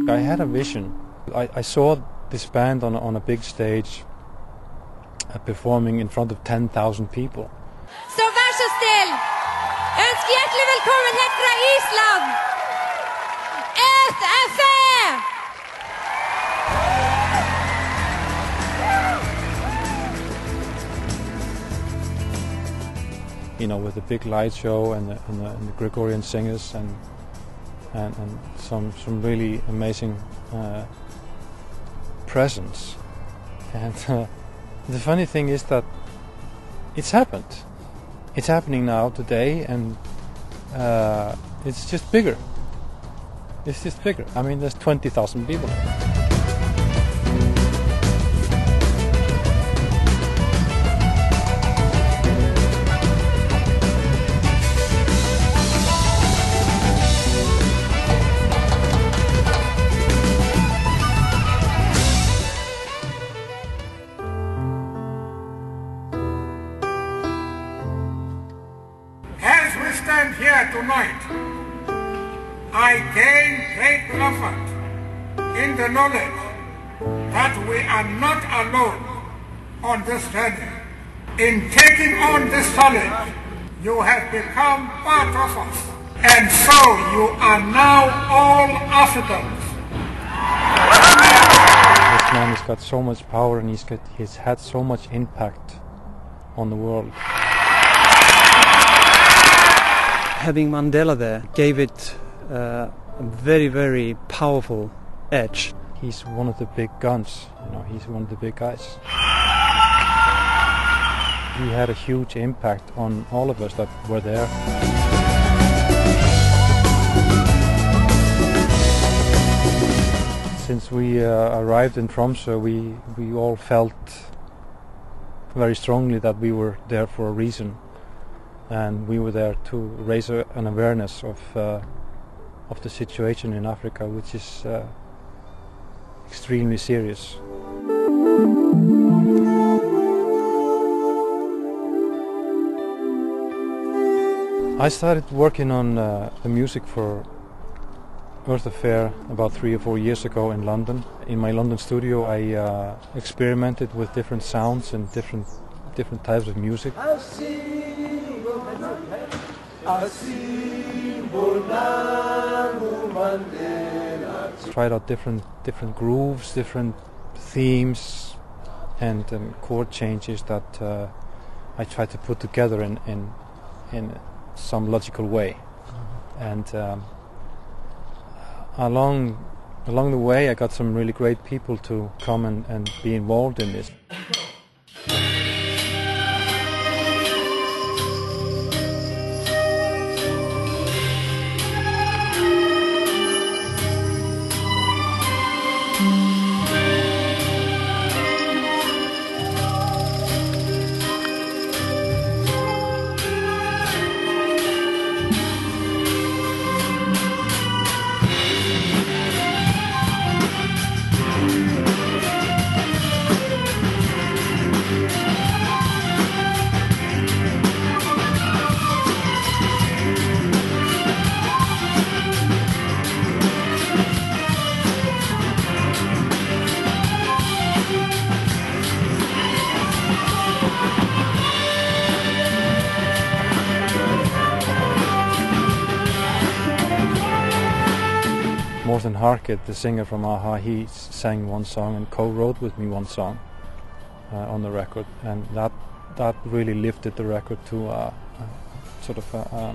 I had a vision. I saw this band on a big stage performing in front of 10,000 people. Så vær så snill, ønsk hjertelig velkommen helt fra Island, FFE! You know, with the big light show and the Gregorian singers and some really amazing presence. And the funny thing is that it's happened. It's happening now today, and it's just bigger. It's just bigger. I mean, there's 20,000 people. As we stand here tonight, I gain great comfort in the knowledge that we are not alone on this journey. In taking on this challenge, you have become part of us, and so you are now all Africans. This man has got so much power, and he's had so much impact on the world. Having Mandela there gave it a very, very powerful edge. He's one of the big guns, you know, he's one of the big guys. He had a huge impact on all of us that were there. Since we arrived in Tromsø, we all felt very strongly that we were there for a reason. And we were there to raise an awareness of the situation in Africa, which is extremely serious. I started working on the music for Earth Affair about 3 or 4 years ago in London. In my London studio, I experimented with different sounds and different types of music. Tried out different grooves, different themes, and chord changes that I tried to put together in some logical way. And along the way, I got some really great people to come and be involved in this. Morten Harket, the singer from a-ha, he sang one song and co-wrote with me one song on the record, and that really lifted the record to sort of a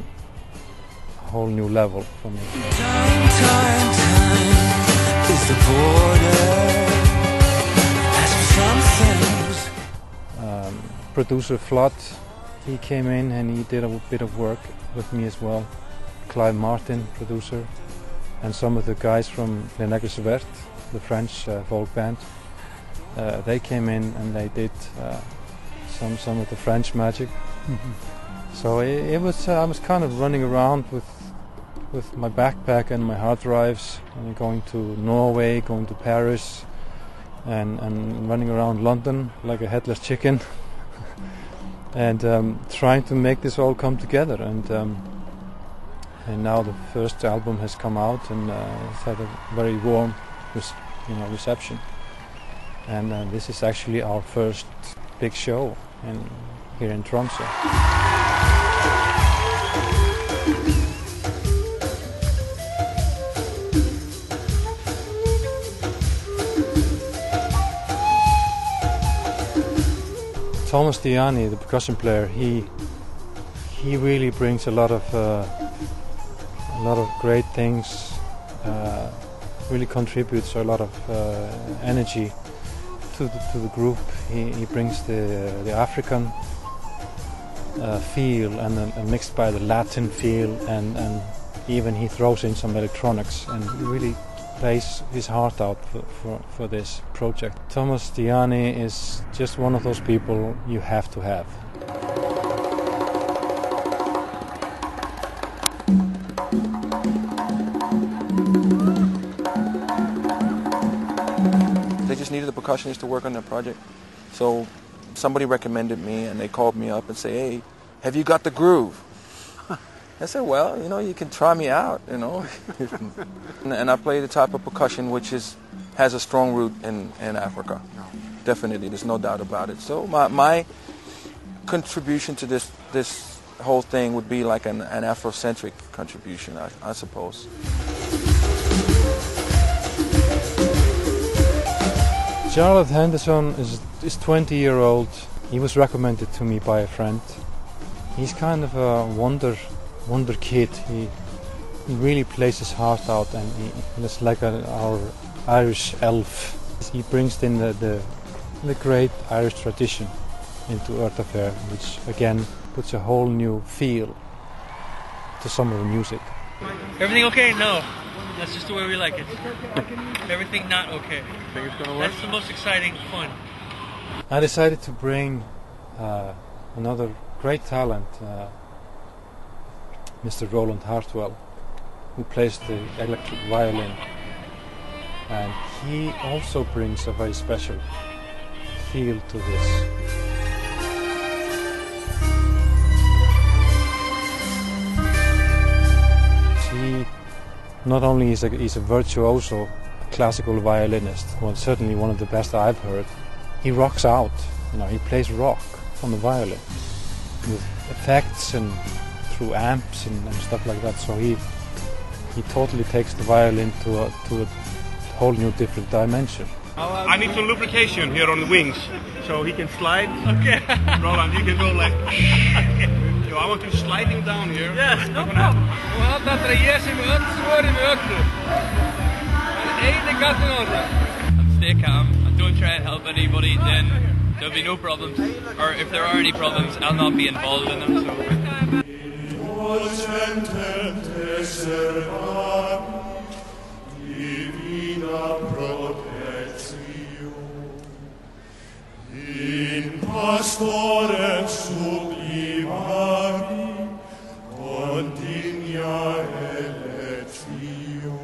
whole new level for me. Time is the border. As for some things. producer Flood, he came in and he did a bit of work with me as well. Clive Martin, producer, and some of the guys from Les Nègres Verts, the French folk band. They came in and they did some of the French magic. So it was I was kind of running around with my backpack and my hard drives, and going to Norway, going to Paris, and running around London like a headless chicken, and trying to make this all come together. And now the first album has come out, and it's had a very warm, reception. And this is actually our first big show here in Tromsø. Thomas Diani, the percussion player, he really brings a lot of great things. Really contributes a lot of energy to the group. He brings the African feel and mixed by the Latin feel, and even he throws in some electronics and really plays his heart out for this project. Thomas Diani is just one of those people you have to have. They just needed a percussionist to work on their project. So somebody recommended me, and they called me up and say, "Hey, have you got the groove?" I said, "Well, you can try me out, And I play the type of percussion which has a strong root in Africa. Definitely, there's no doubt about it. So my contribution to this whole thing would be like an Afrocentric contribution, I suppose. Charlotte Henderson is 20-year-old. He was recommended to me by a friend. He's kind of a wonder kid. He really plays his heart out, and he's like our Irish elf. He brings in the great Irish tradition into Earth Affair, which again puts a whole new feel to some of the music. Everything okay? No. That's just the way we like it. Everything not okay. Think it's gonna work? That's the most exciting fun. I decided to bring another great talent, Mr. Roland Hartwell, who plays the electric violin, and he also brings a very special feel to this. He not only is a virtuoso, classical violinist, well, certainly one of the best I've heard. He rocks out, he plays rock on the violin with effects and through amps and stuff like that. So he totally takes the violin to a whole new different dimension. I need some lubrication here on the wings, so he can slide. Okay. Roland, you can go like. Okay. So I want you sliding down here. Yes, no problem. Og halda aftur að ég sem öll svörin með öllu. Það eini gattin á þetta. Stay calm and don't try and help anybody, then there'll be no problems. Or if there are any problems, I'll not be involved in them. So. In pastorem sublimavi continua electio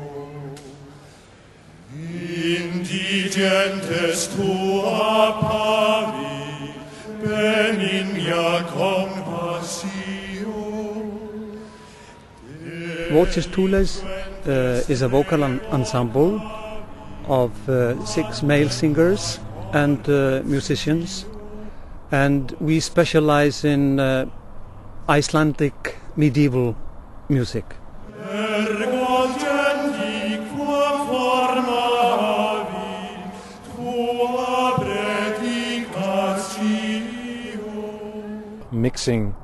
indigentes tua pavi benigna compassio. Voces Tules is a vocal ensemble of 6 male singers and musicians, and we specialize in Icelandic medieval music. Mixing